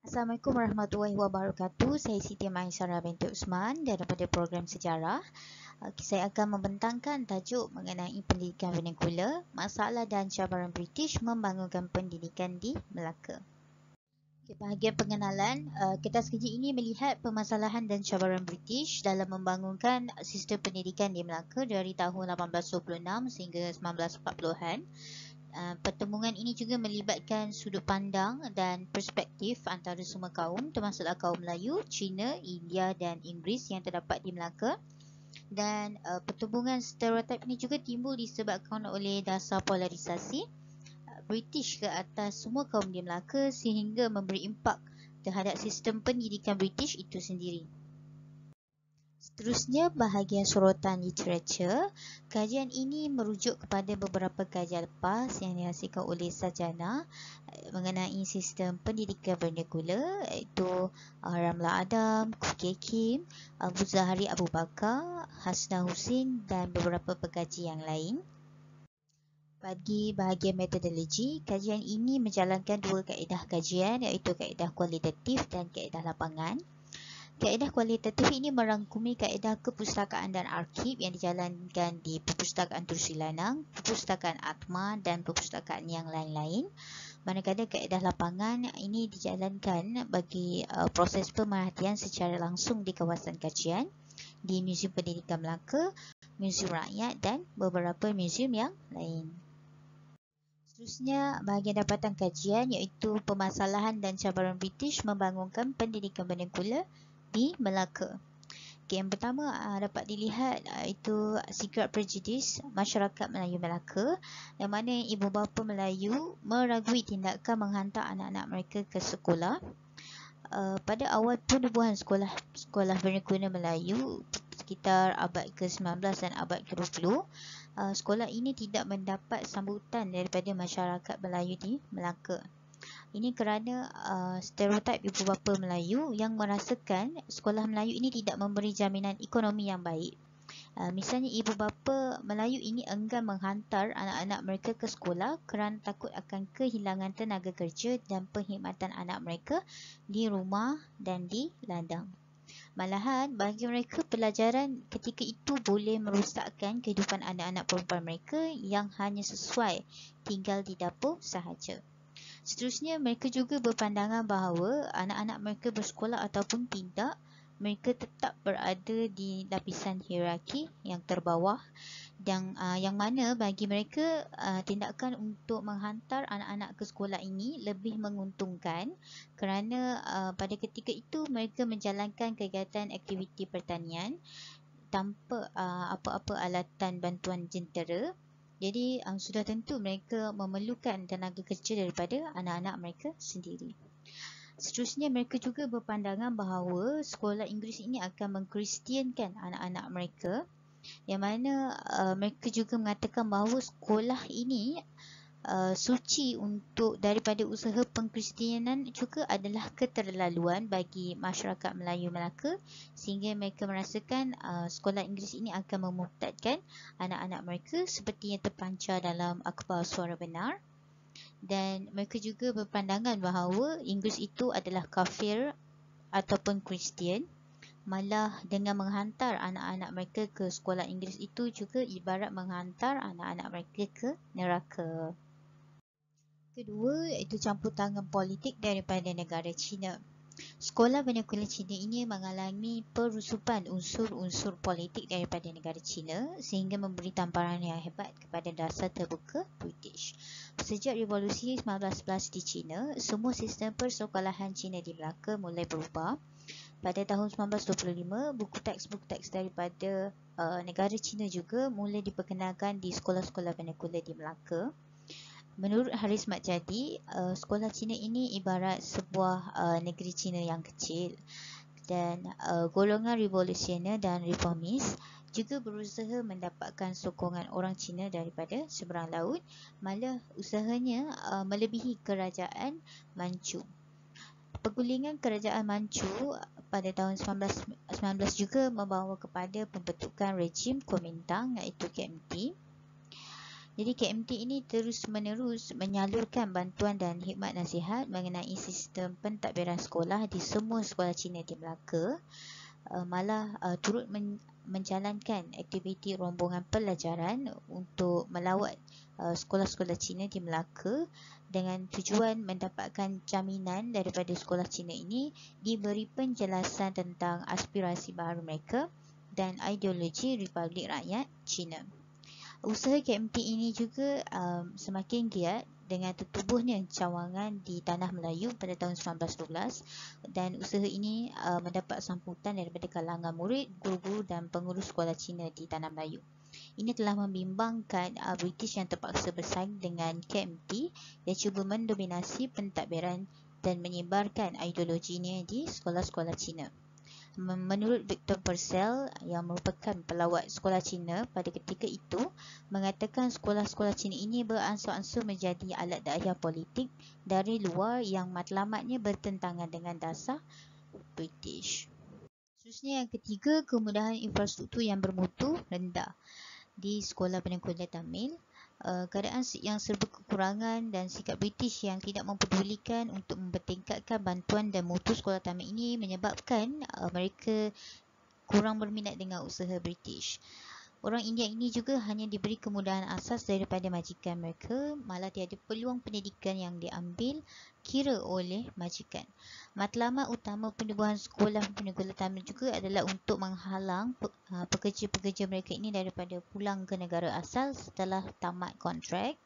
Assalamualaikum warahmatullahi wabarakatuh. Saya Siti Maisara binti Usman daripada program sejarah. Saya akan membentangkan tajuk mengenai pendidikan vernacular, masalah dan cabaran British membangunkan pendidikan di Melaka. Bahagian pengenalan, kita sekejap ini melihat permasalahan dan cabaran British dalam membangunkan sistem pendidikan di Melaka dari tahun 1826 sehingga 1940-an. Pertemuan ini juga melibatkan sudut pandang dan perspektif antara semua kaum, termasuklah kaum Melayu, Cina, India dan Inggeris yang terdapat di Melaka. Dan pertemuan stereotip ini juga timbul disebabkan oleh dasar polarisasi British ke atas semua kaum di Melaka sehingga memberi impak terhadap sistem pendidikan British itu sendiri. Seterusnya, bahagian sorotan literature. Kajian ini merujuk kepada beberapa kajian lepas yang dihasilkan oleh sarjana mengenai sistem pendidikan vernacular, iaitu Ramla Adam, Kuki Kim, Abu Zahari Abu Bakar, Hasna Husin dan beberapa pengkaji yang lain. Bagi bahagian metodologi, kajian ini menjalankan dua kaedah kajian, iaitu kaedah kualitatif dan kaedah lapangan. Kaedah kualitatif ini merangkumi kaedah kepustakaan dan arsip yang dijalankan di Perpustakaan Tursi Lanang, Perpustakaan Atma dan perpustakaan yang lain-lain. Manakala kaedah lapangan ini dijalankan bagi proses pemerhatian secara langsung di kawasan kajian, di Muzium Pendidikan Melaka, Muzium Rakyat dan beberapa muzium yang lain. Seterusnya, bahagian dapatan kajian iaitu permasalahan dan cabaran British membangunkan pendidikan vernacular di Melaka. Yang pertama dapat dilihat itu secret prejudice masyarakat Melayu Melaka, yang mana ibu bapa Melayu meragui tindakan menghantar anak-anak mereka ke sekolah. Pada awal penubuhan sekolah vernacular Melayu sekitar abad ke-19 dan abad ke-20, sekolah ini tidak mendapat sambutan daripada masyarakat Melayu di Melaka. Ini kerana stereotip ibu bapa Melayu yang merasakan sekolah Melayu ini tidak memberi jaminan ekonomi yang baik. Misalnya ibu bapa Melayu ini enggan menghantar anak-anak mereka ke sekolah kerana takut akan kehilangan tenaga kerja dan perkhidmatan anak mereka di rumah dan di ladang. Malahan bagi mereka pelajaran ketika itu boleh merosakkan kehidupan anak-anak perempuan mereka yang hanya sesuai tinggal di dapur sahaja. Seterusnya, mereka juga berpandangan bahawa anak-anak mereka bersekolah ataupun tidak, mereka tetap berada di lapisan hierarki yang terbawah, yang mana bagi mereka tindakan untuk menghantar anak-anak ke sekolah ini lebih menguntungkan kerana pada ketika itu mereka menjalankan kegiatan aktiviti pertanian tanpa apa-apa alatan bantuan jentera. Jadi sudah tentu mereka memerlukan tenaga kerja daripada anak-anak mereka sendiri. Seterusnya, mereka juga berpandangan bahawa sekolah Inggeris ini akan mengkristiankan anak-anak mereka, yang mana mereka juga mengatakan bahawa sekolah ini suci untuk daripada usaha pengkristianan juga adalah keterlaluan bagi masyarakat Melayu Melaka, sehingga mereka merasakan sekolah Inggeris ini akan memurtadkan anak-anak mereka seperti yang terpancar dalam akhbar Suara Benar. Dan mereka juga berpandangan bahawa Inggeris itu adalah kafir ataupun Kristian. Malah dengan menghantar anak-anak mereka ke sekolah Inggeris itu juga ibarat menghantar anak-anak mereka ke neraka. Kedua, iaitu campur tangan politik daripada negara China. Sekolah vernacular China ini mengalami perusupan unsur-unsur politik daripada negara China sehingga memberi tamparan yang hebat kepada dasar terbuka British. Sejak revolusi 1911 di China, semua sistem persekolahan China di Melaka mulai berubah. Pada tahun 1925, buku teks daripada negara China juga mulai diperkenalkan di sekolah-sekolah vernacular di Melaka. Menurut Haris Matjadi, sekolah Cina ini ibarat sebuah negeri Cina yang kecil, dan golongan revolusioner dan reformis juga berusaha mendapatkan sokongan orang Cina daripada seberang laut, malah usahanya melebihi kerajaan Manchu. Pergulingan kerajaan Manchu pada tahun 1919 juga membawa kepada pembentukan rejim Kuomintang iaitu KMT. Jadi KMT ini terus-menerus menyalurkan bantuan dan khidmat nasihat mengenai sistem pentadbiran sekolah di semua sekolah Cina di Melaka. Malah turut menjalankan aktiviti rombongan pelajaran untuk melawat sekolah-sekolah Cina di Melaka dengan tujuan mendapatkan jaminan daripada sekolah Cina ini diberi penjelasan tentang aspirasi baru mereka dan ideologi Republik Rakyat Cina. Usaha KMT ini juga semakin giat dengan tertubuhnya cawangan di Tanah Melayu pada tahun 1912 dan usaha ini mendapat sambutan daripada kalangan murid, guru-guru dan pengurus sekolah Cina di Tanah Melayu. Ini telah membimbangkan British yang terpaksa bersaing dengan KMT yang cuba mendominasi pentadbiran dan menyebarkan ideologinya di sekolah-sekolah Cina. Menurut Victor Purcell yang merupakan pelawat sekolah Cina pada ketika itu, mengatakan sekolah-sekolah Cina ini beransur-ansur menjadi alat daya politik dari luar yang matlamatnya bertentangan dengan dasar British. Seterusnya yang ketiga, kemudahan infrastruktur yang bermutu rendah di sekolah penengkulan Tamil. Keadaan yang serba kekurangan dan sikap British yang tidak mempedulikan untuk mempertingkatkan bantuan dan mutu sekolah Tamil ini menyebabkan mereka kurang berminat dengan usaha British. Orang India ini juga hanya diberi kemudahan asas daripada majikan mereka, malah tiada peluang pendidikan yang diambil kira oleh majikan. Matlamat utama penubuhan sekolah penengkulan Tamil juga adalah untuk menghalang pekerja-pekerja mereka ini daripada pulang ke negara asal setelah tamat kontrak.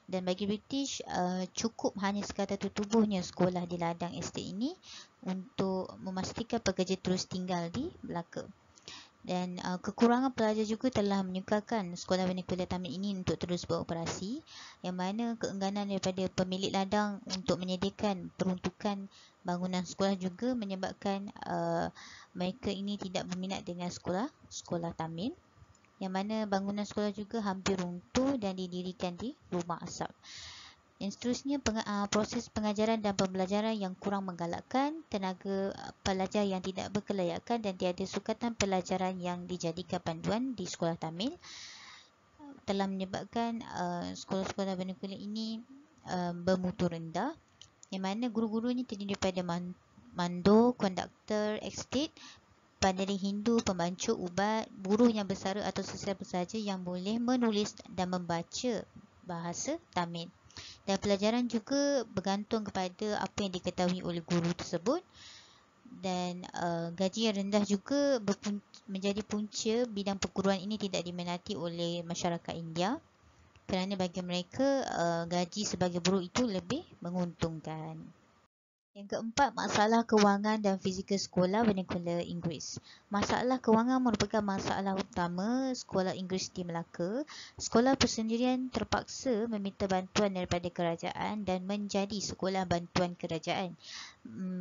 Dan bagi British, cukup hanya sekadar tertubuhnya sekolah di ladang estate ini untuk memastikan pekerja terus tinggal di Melaka. Dan kekurangan pelajar juga telah menyukarkan sekolah penengkulan Tamil ini untuk terus beroperasi, yang mana keengganan daripada pemilik ladang untuk menyediakan peruntukan bangunan sekolah juga menyebabkan mereka ini tidak berminat dengan sekolah Tamil, yang mana bangunan sekolah juga hampir runtuh dan didirikan di rumah asap. Yang seterusnya, proses pengajaran dan pembelajaran yang kurang menggalakkan, tenaga pelajar yang tidak berkelayakan dan tiada sukatan pelajaran yang dijadikan panduan di sekolah Tamil telah menyebabkan sekolah-sekolah penengkulan ini bermutu rendah, yang mana guru-guru ini terdiri daripada mandor, konduktor, estate, pandai Hindu, pembancu ubat, buruh yang bersara atau sesiapa sahaja yang boleh menulis dan membaca bahasa Tamil. Dan pelajaran juga bergantung kepada apa yang diketahui oleh guru tersebut, dan gaji yang rendah juga menjadi punca bidang perguruan ini tidak diminati oleh masyarakat India, kerana bagi mereka gaji sebagai buruh itu lebih menguntungkan. Yang keempat, masalah kewangan dan fizikal sekolah penengkulan Inggeris. Masalah kewangan merupakan masalah utama sekolah Inggeris di Melaka. Sekolah persendirian terpaksa meminta bantuan daripada kerajaan dan menjadi sekolah bantuan kerajaan.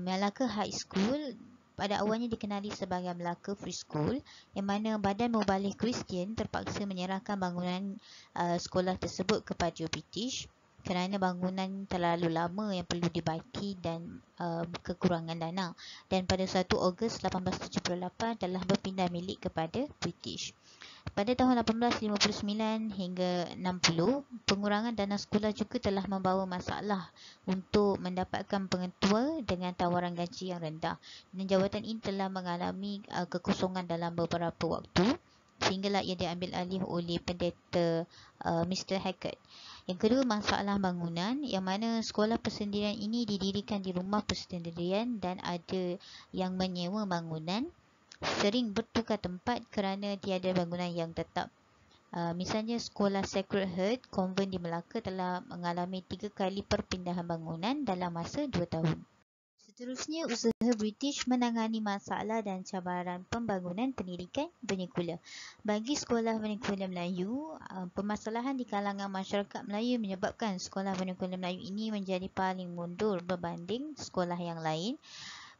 Melaka High School pada awalnya dikenali sebagai Melaka Free School, yang mana Badan Mubalik Kristian terpaksa menyerahkan bangunan sekolah tersebut kepada British kerana bangunan terlalu lama yang perlu dibaiki dan kekurangan dana, dan pada 1 Ogos 1878 telah berpindah milik kepada British. Pada tahun 1859 hingga 60, pengurangan dana sekolah juga telah membawa masalah untuk mendapatkan pengetua dengan tawaran gaji yang rendah, dan jawatan ini telah mengalami kekosongan dalam beberapa waktu sehinggalah ia diambil alih oleh pendeta Mr. Hackett. Yang kedua, masalah bangunan, yang mana sekolah persendirian ini didirikan di rumah persendirian dan ada yang menyewa bangunan, sering bertukar tempat kerana tiada bangunan yang tetap. Misalnya sekolah Sacred Heart Convent di Melaka telah mengalami 3 kali perpindahan bangunan dalam masa 2 tahun. Seterusnya, usaha British menangani masalah dan cabaran pembangunan pendidikan vernacular. Bagi sekolah vernacular Melayu, permasalahan di kalangan masyarakat Melayu menyebabkan sekolah vernacular Melayu ini menjadi paling mundur berbanding sekolah yang lain.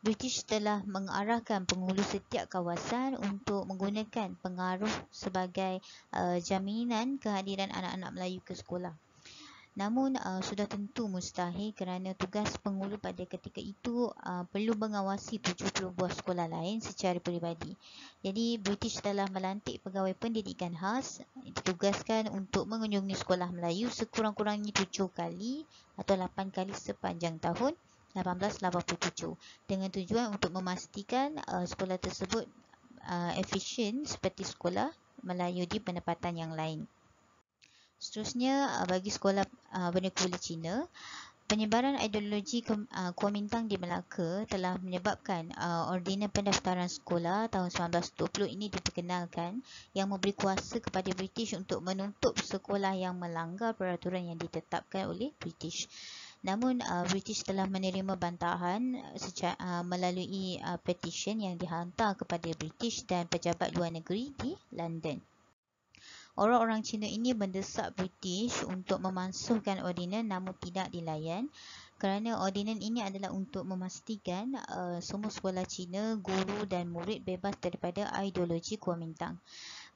British telah mengarahkan penghulu setiap kawasan untuk menggunakan pengaruh sebagai jaminan kehadiran anak-anak Melayu ke sekolah. Namun sudah tentu mustahil kerana tugas penghulu pada ketika itu perlu mengawasi 70 buah sekolah lain secara peribadi. Jadi British telah melantik pegawai pendidikan khas ditugaskan untuk mengunjungi sekolah Melayu sekurang-kurangnya 7 kali atau 8 kali sepanjang tahun 1887 dengan tujuan untuk memastikan sekolah tersebut efisien seperti sekolah Melayu di penempatan yang lain. Seterusnya, bagi sekolah vernacular Cina, penyebaran ideologi Kuomintang di Melaka telah menyebabkan Ordinan Pendaftaran Sekolah tahun 1920 ini diperkenalkan yang memberi kuasa kepada British untuk menutup sekolah yang melanggar peraturan yang ditetapkan oleh British. Namun British telah menerima bantahan melalui petition yang dihantar kepada British dan pejabat luar negeri di London. Orang-orang Cina ini mendesak British untuk memansuhkan ordinan namun tidak dilayan kerana ordinan ini adalah untuk memastikan semua sekolah Cina, guru dan murid bebas daripada ideologi Kuomintang.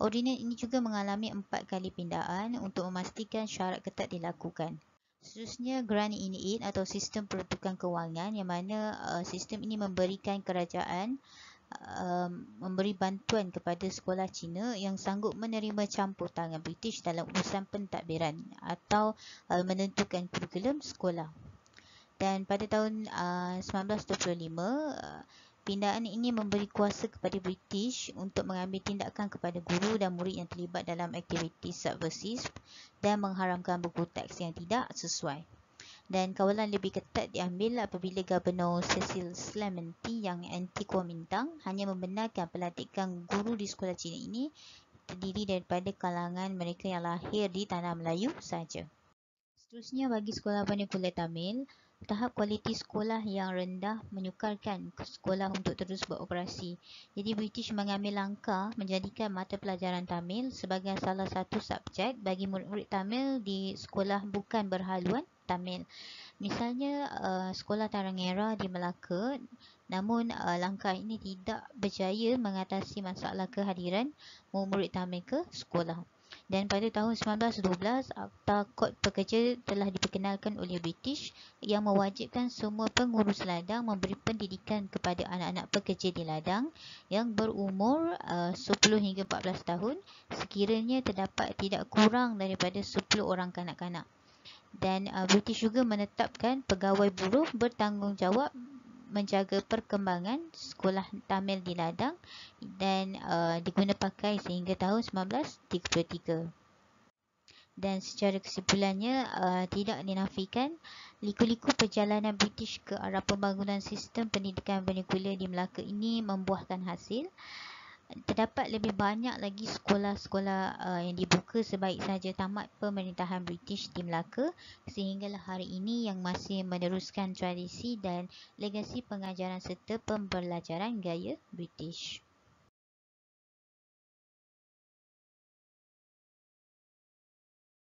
Ordinan ini juga mengalami 4 kali pindaan untuk memastikan syarat ketat dilakukan. Seterusnya, Grant in Aid atau sistem peruntukan kewangan yang mana sistem ini memberikan kerajaan memberi bantuan kepada sekolah Cina yang sanggup menerima campur tangan British dalam urusan pentadbiran atau menentukan kurikulum sekolah. Dan pada tahun 1925, pindaan ini memberi kuasa kepada British untuk mengambil tindakan kepada guru dan murid yang terlibat dalam aktiviti subversif dan mengharamkan buku teks yang tidak sesuai. Dan kawalan lebih ketat diambil apabila Gubernur Cecil Clementi yang anti-Kuomintang hanya membenarkan pelantikan guru di sekolah Cina ini terdiri daripada kalangan mereka yang lahir di tanah Melayu sahaja. Seterusnya, bagi sekolah vernacular Tamil, tahap kualiti sekolah yang rendah menyukarkan sekolah untuk terus beroperasi. Jadi British mengambil langkah menjadikan mata pelajaran Tamil sebagai salah satu subjek bagi murid-murid Tamil di sekolah bukan berhaluan Tamil. Misalnya sekolah Tarangera di Melaka, namun langkah ini tidak berjaya mengatasi masalah kehadiran murid Tamil ke sekolah. Dan pada tahun 1912, Akta Kod Pekerja telah diperkenalkan oleh British yang mewajibkan semua pengurus ladang memberi pendidikan kepada anak-anak pekerja di ladang yang berumur 10 hingga 14 tahun sekiranya terdapat tidak kurang daripada 10 orang kanak-kanak. Dan British juga menetapkan pegawai buruh bertanggungjawab menjaga perkembangan sekolah Tamil di ladang dan diguna pakai sehingga tahun 1933. Dan secara kesimpulannya, tidak dinafikan liku-liku perjalanan British ke arah pembangunan sistem pendidikan vernacular di Melaka ini membuahkan hasil. Terdapat lebih banyak lagi sekolah-sekolah yang dibuka sebaik sahaja tamat pemerintahan British di Melaka sehinggalah hari ini yang masih meneruskan tradisi dan legasi pengajaran serta pembelajaran gaya British.